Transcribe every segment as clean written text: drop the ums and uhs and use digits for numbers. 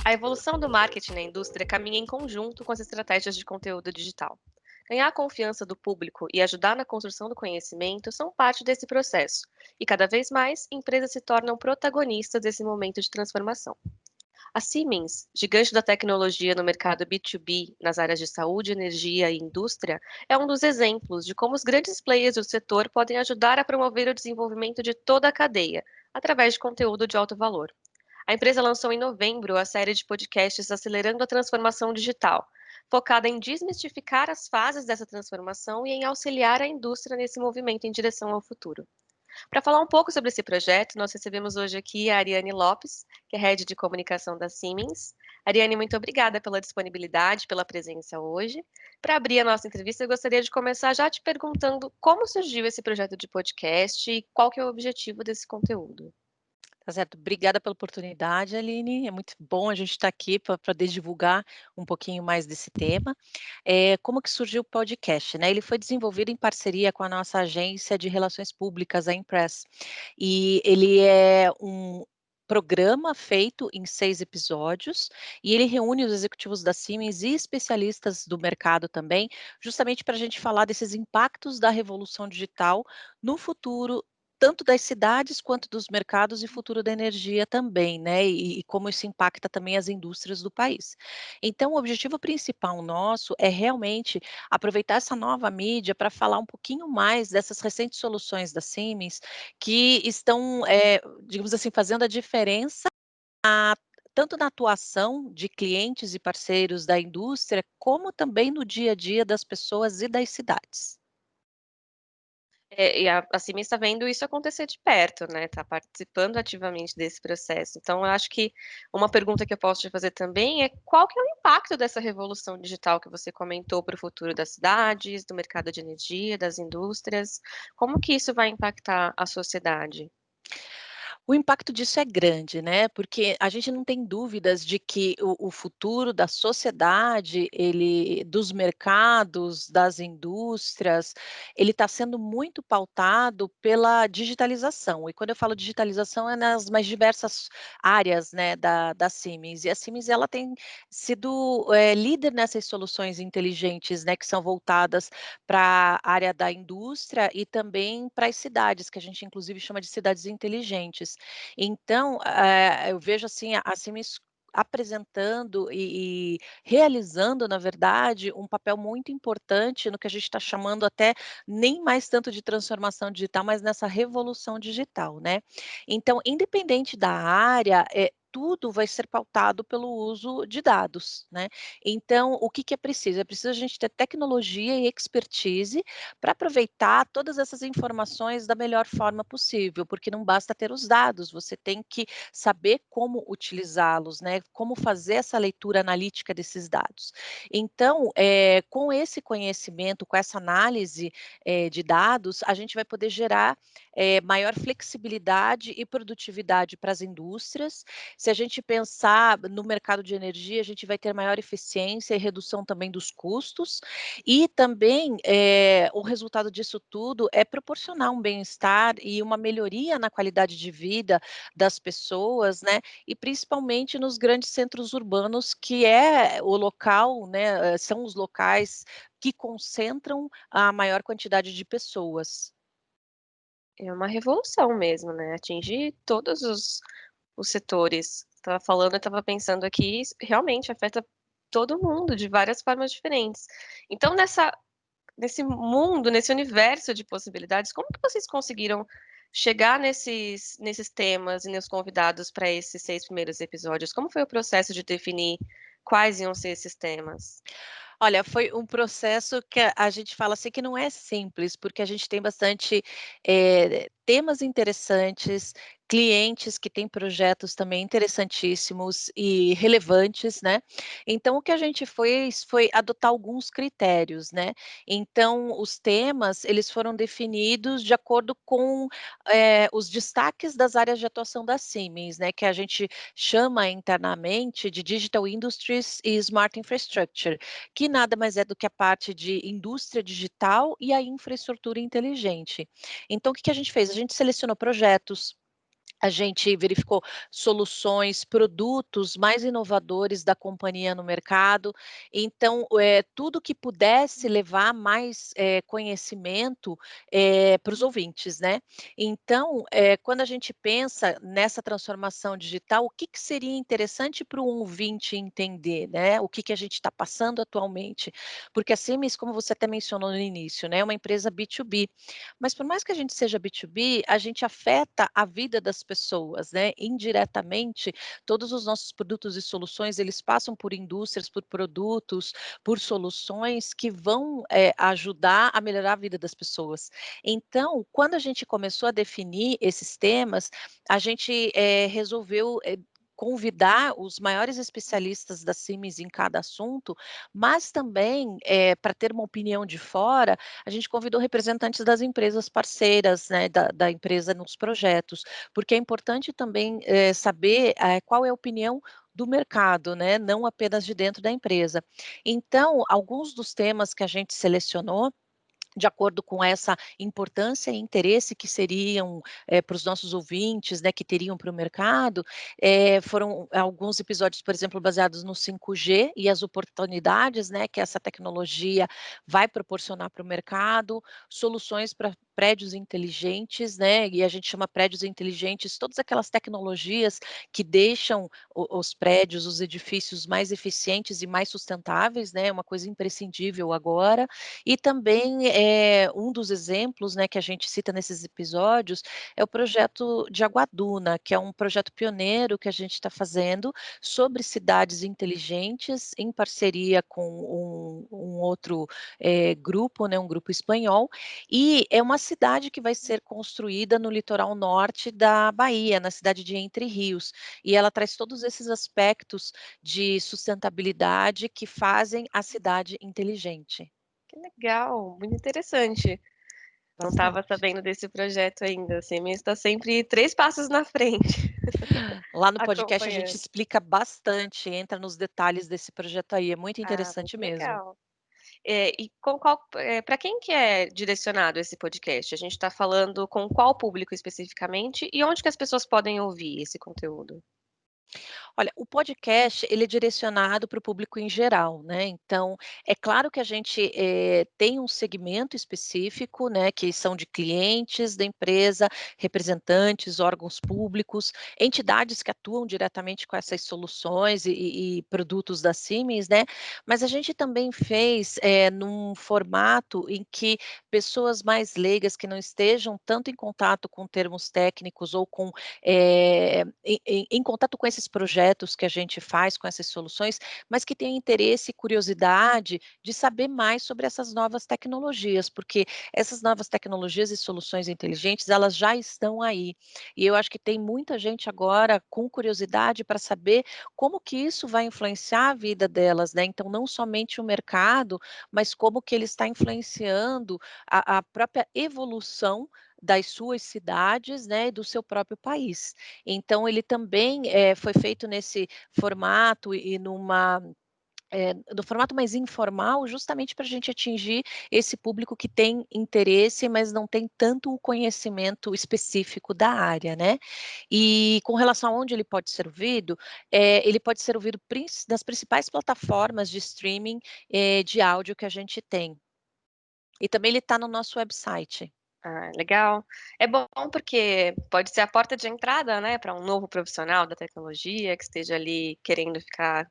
A evolução do marketing na indústria caminha em conjunto com as estratégias de conteúdo digital. Ganhar a confiança do público e ajudar na construção do conhecimento são parte desse processo, e cada vez mais empresas se tornam protagonistas desse momento de transformação. A Siemens, gigante da tecnologia no mercado B2B nas áreas de saúde, energia e indústria, é um dos exemplos de como os grandes players do setor podem ajudar a promover o desenvolvimento de toda a cadeia, através de conteúdo de alto valor. A empresa lançou em novembro a série de podcasts Acelerando a Transformação Digital, focada em desmistificar as fases dessa transformação e em auxiliar a indústria nesse movimento em direção ao futuro. Para falar um pouco sobre esse projeto, nós recebemos hoje aqui a Ariane Lopes, que é Head de Comunicação da Siemens. Ariane, muito obrigada pela disponibilidade, pela presença hoje. Para abrir a nossa entrevista, eu gostaria de começar já te perguntando como surgiu esse projeto de podcast e qual que é o objetivo desse conteúdo. Tá certo. Obrigada pela oportunidade, Aline. É muito bom a gente estar aqui para poder divulgar um pouquinho mais desse tema. Como que surgiu o podcast, né? Ele foi desenvolvido em parceria com a nossa agência de relações públicas, a Impress. E ele é um programa feito em 6 episódios, e ele reúne os executivos da Siemens e especialistas do mercado também, justamente para a gente falar desses impactos da revolução digital no futuro tanto das cidades quanto dos mercados e futuro da energia também, né, e como isso impacta também as indústrias do país. Então o objetivo principal nosso é realmente aproveitar essa nova mídia para falar um pouquinho mais dessas recentes soluções da Siemens, que estão, digamos assim, fazendo a diferença tanto na atuação de clientes e parceiros da indústria, como também no dia a dia das pessoas e das cidades. E a Siemens está vendo isso acontecer de perto, né, está participando ativamente desse processo. Então eu acho que uma pergunta que eu posso te fazer também é qual que é o impacto dessa revolução digital que você comentou para o futuro das cidades, do mercado de energia, das indústrias? Como que isso vai impactar a sociedade? O impacto disso é grande, né, porque a gente não tem dúvidas de que o futuro da sociedade, dos mercados, das indústrias, ele está sendo muito pautado pela digitalização. E quando eu falo digitalização é nas mais diversas áreas, né, da Siemens. E a Siemens ela tem sido, líder nessas soluções inteligentes, né, que são voltadas para a área da indústria e também para as cidades, que a gente inclusive chama de cidades inteligentes. Então, eu vejo assim, a Siemens apresentando e realizando, na verdade, um papel muito importante no que a gente está chamando até nem mais tanto de transformação digital, mas nessa revolução digital, né. Então, independente da área, tudo vai ser pautado pelo uso de dados, né. Então, o que que é preciso? É preciso a gente ter tecnologia e expertise para aproveitar todas essas informações da melhor forma possível, porque não basta ter os dados, você tem que saber como utilizá-los, né, como fazer essa leitura analítica desses dados. Então, com esse conhecimento, com essa análise, de dados, a gente vai poder gerar, maior flexibilidade e produtividade para as indústrias. Se a gente pensar no mercado de energia, a gente vai ter maior eficiência e redução também dos custos, e também, o resultado disso tudo é proporcionar um bem-estar e uma melhoria na qualidade de vida das pessoas, né, e principalmente nos grandes centros urbanos, que é o local, né, são os locais que concentram a maior quantidade de pessoas. É uma revolução mesmo, né, atingir todos os setores. Estava falando, eu estava pensando aqui, isso realmente afeta todo mundo de várias formas diferentes. Então nesse mundo, nesse universo de possibilidades, como que vocês conseguiram chegar nesses temas e nos convidados para esses 6 primeiros episódios? Como foi o processo de definir quais iam ser esses temas? Olha, foi um processo que a gente fala assim que não é simples, porque a gente tem bastante, temas interessantes, clientes que têm projetos também interessantíssimos e relevantes, né. Então o que a gente fez foi adotar alguns critérios, né. Então os temas, eles foram definidos de acordo com, os destaques das áreas de atuação da Siemens, né, que a gente chama internamente de Digital Industries e Smart Infrastructure, que nada mais é do que a parte de indústria digital e a infraestrutura inteligente. Então, o que que a gente fez? A gente selecionou projetos, A gente verificou soluções, produtos mais inovadores da companhia no mercado. Então, tudo que pudesse levar mais, conhecimento, para os ouvintes, né. Então, quando a gente pensa nessa transformação digital, o que que seria interessante para o ouvinte entender, né, o que que a gente está passando atualmente. Porque a Siemens, como você até mencionou no início, né, é uma empresa B2B. Mas por mais que a gente seja B2B, a gente afeta a vida das pessoas, né, indiretamente, todos os nossos produtos e soluções, eles passam por indústrias, por produtos, por soluções que vão, ajudar a melhorar a vida das pessoas. Então, quando a gente começou a definir esses temas, a gente, resolveu, convidar os maiores especialistas da Siemens em cada assunto, mas também, para ter uma opinião de fora, a gente convidou representantes das empresas parceiras, né, da empresa nos projetos, porque é importante também, saber, qual é a opinião do mercado, né, não apenas de dentro da empresa. Então, alguns dos temas que a gente selecionou de acordo com essa importância e interesse que seriam, para os nossos ouvintes, né, que teriam para o mercado, foram alguns episódios, por exemplo, baseados no 5G e as oportunidades, né, que essa tecnologia vai proporcionar para o mercado, soluções para prédios inteligentes, né, e a gente chama prédios inteligentes, todas aquelas tecnologias que deixam os prédios, os edifícios mais eficientes e mais sustentáveis, né, é uma coisa imprescindível agora. E também, um dos exemplos, né, que a gente cita nesses episódios, é o projeto de Aguaduna, que é um projeto pioneiro que a gente está fazendo sobre cidades inteligentes, em parceria com um outro, grupo, né, um grupo espanhol, e é uma cidade que vai ser construída no litoral norte da Bahia, na cidade de Entre Rios, e ela traz todos esses aspectos de sustentabilidade que fazem a cidade inteligente. Que legal, muito interessante. Não estava Bastante. sabendo desse projeto ainda, assim, a Siemens está sempre 3 passos na frente, Lá no podcast a gente acompanhando. explica bastante, entra nos detalhes desse projeto aí, é muito Ah, interessante muito mesmo. legal. E com qual pra quem que é direcionado esse podcast? A gente está falando com qual público especificamente e onde que as pessoas podem ouvir esse conteúdo? Olha, o podcast ele é direcionado para o público em geral, né, então, é claro que a gente, tem um segmento específico, né, que são de clientes da empresa, representantes, órgãos públicos, entidades que atuam diretamente com essas soluções e produtos da Siemens, né, mas a gente também fez, num formato em que pessoas mais leigas, que não estejam tanto em contato com termos técnicos ou com em contato com esses projetos que a gente faz, com essas soluções, mas que têm interesse e curiosidade de saber mais sobre essas novas tecnologias, porque essas novas tecnologias e soluções inteligentes, elas já estão aí. E eu acho que tem muita gente agora com curiosidade para saber como que isso vai influenciar a vida delas, né. Então não somente o mercado, mas como que ele está influenciando a própria evolução das suas cidades, né, e do seu próprio país. Então ele também, foi feito nesse formato e numa no formato mais informal, justamente para a gente atingir esse público que tem interesse, mas não tem tanto o conhecimento específico da área, né. E com relação a onde ele pode ser ouvido, ele pode ser ouvido nas principais plataformas de streaming, de áudio que a gente tem. E também ele está no nosso website. Ah, legal. É bom porque pode ser a porta de entrada, né, para um novo profissional da tecnologia que esteja ali querendo ficar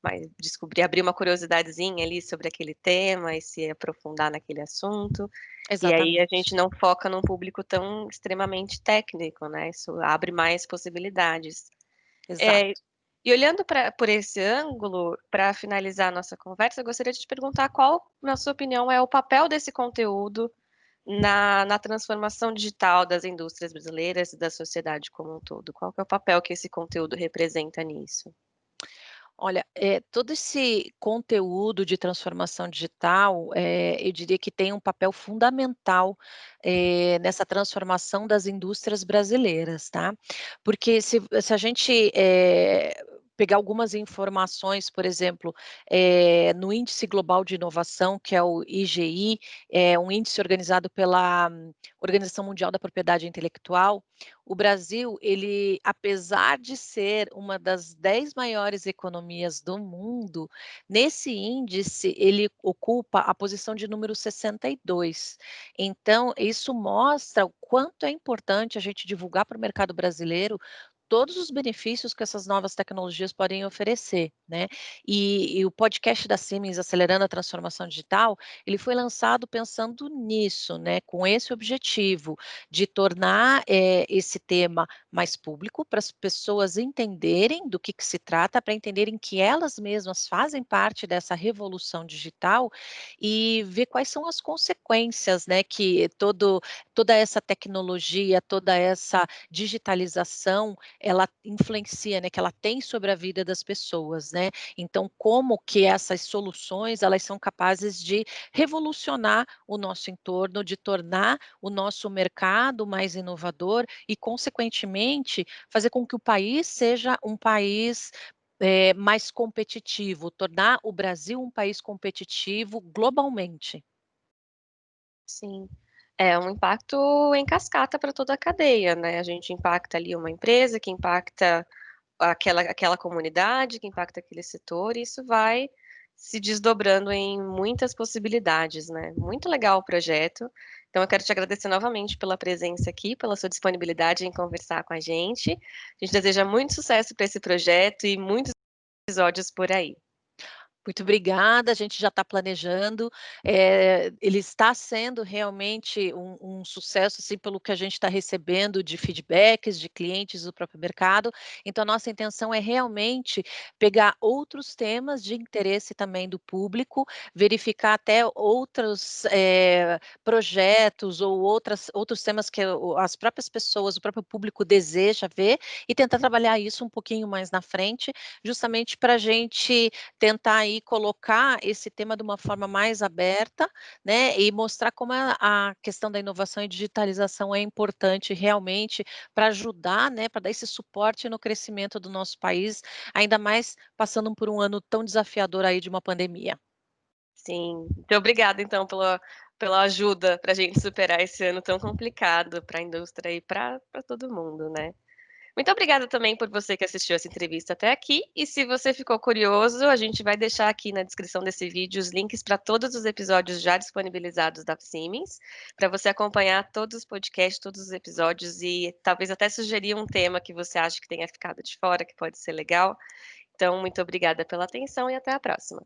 mais descobrir, abrir uma curiosidadezinha ali sobre aquele tema e se aprofundar naquele assunto. E aí a Exatamente, gente não foca num público tão extremamente técnico, né, isso abre mais possibilidades. Eh, exato. e olhando por esse ângulo, para finalizar a nossa conversa, eu gostaria de te perguntar qual, na sua opinião, é o papel desse conteúdo na transformação digital das indústrias brasileiras e da sociedade como um todo. Qual que é o papel que esse conteúdo representa nisso? Olha, todo esse conteúdo de transformação digital, eu diria que tem um papel fundamental, nessa transformação das indústrias brasileiras, tá. Porque se a gente, pegar algumas informações, por exemplo, no Índice Global de Inovação, que é o IGI, é um índice organizado pela Organização Mundial da Propriedade Intelectual. O Brasil, ele, apesar de ser uma das 10 maiores economias do mundo, nesse índice ele ocupa a posição de número 62. Então, isso mostra o quanto é importante a gente divulgar para o mercado brasileiro todos os benefícios que essas novas tecnologias podem oferecer, né. E o podcast da Siemens Acelerando a Transformação Digital, ele foi lançado pensando nisso, né, com esse objetivo de tornar, esse tema mais público, para as pessoas entenderem do que se trata, para entenderem que elas mesmas fazem parte dessa revolução digital e ver quais são as consequências, né, que toda essa tecnologia, toda essa digitalização, ela influencia, né, que ela tem sobre a vida das pessoas, né. Então como que essas soluções, elas são capazes de revolucionar o nosso entorno, de tornar o nosso mercado mais inovador e, consequentemente, fazer com que o país seja um país, mais competitivo, tornar o Brasil um país competitivo globalmente. Sim. É um impacto em cascata para toda a cadeia, né, a gente impacta ali uma empresa, que impacta aquela comunidade, que impacta aquele setor, e isso vai se desdobrando em muitas possibilidades, né. Muito legal o projeto, então eu quero te agradecer novamente pela presença aqui, pela sua disponibilidade em conversar com a gente. A gente deseja muito sucesso para esse projeto e muitos episódios por aí. Muito obrigada, a gente já está planejando, ele está sendo realmente um sucesso, assim, pelo que a gente está recebendo de feedbacks de clientes do próprio mercado, então a nossa intenção é realmente pegar outros temas de interesse também do público, verificar até outros, projetos ou outros temas que as próprias pessoas, o próprio público deseja ver, e tentar trabalhar isso um pouquinho mais na frente, justamente para a gente tentar aí colocar esse tema de uma forma mais aberta, né, e mostrar como a questão da inovação e digitalização é importante realmente para ajudar, né, para dar esse suporte no crescimento do nosso país, ainda mais passando por um ano tão desafiador aí de uma pandemia. Sim, muito obrigada então pela ajuda para a gente superar esse ano tão complicado para a indústria e para todo mundo, né. Muito obrigada também por você que assistiu essa entrevista até aqui, e se você ficou curioso, a gente vai deixar aqui na descrição desse vídeo os links para todos os episódios já disponibilizados da Siemens, para você acompanhar todos os podcasts, todos os episódios e talvez até sugerir um tema que você acha que tenha ficado de fora, que pode ser legal. Então, muito obrigada pela atenção e até a próxima.